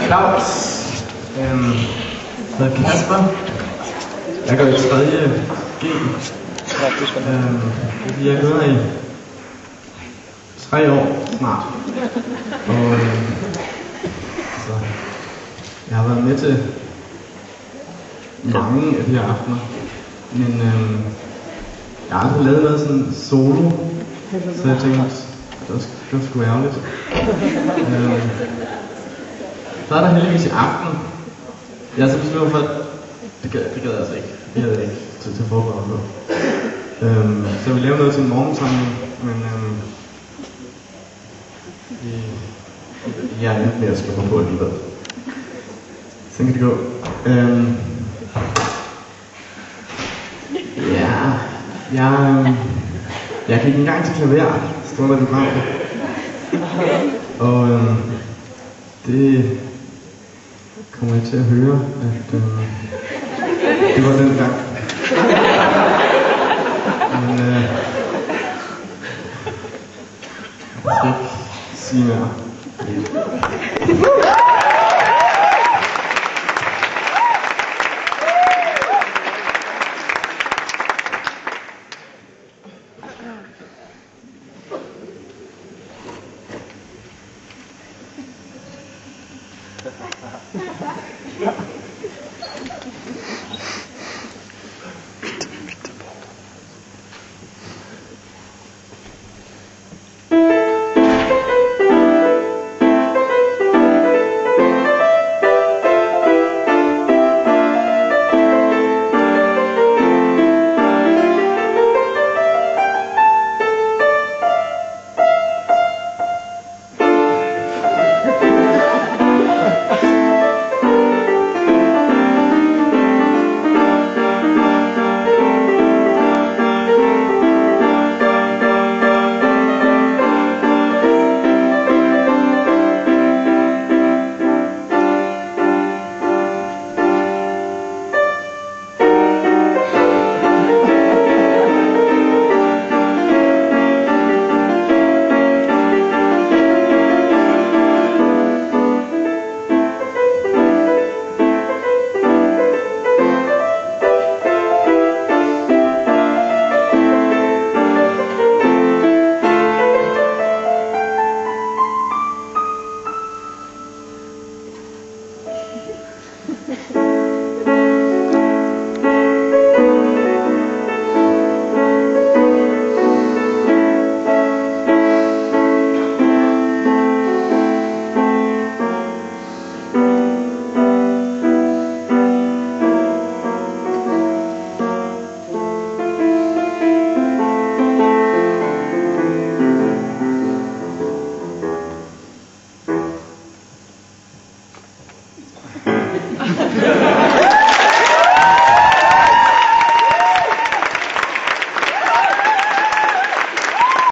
Claus. Jeg hedder Kasper. Jeg går i 3. G. Jeg har gået her i 3 år snart. Og så jeg har været med til mange af de her aftener. Men jeg har aldrig lavet noget sådan solo. Så jeg tænkte, det var sgu ærgerligt. Så er der heldigvis i aften. Jeg er så besluttet for, at det gad jeg altså ikke. Det havde jeg ikke tid til at forberede på. Så vi laver noget til en morgensamling, men jeg er lidt mere at skrive på alligevel. Sådan kan det gå. Jeg gik engang til klaver, står der i programmet. Og det kommer jeg til at høre, at det var den gang. Men jeg skal ikke sige mere.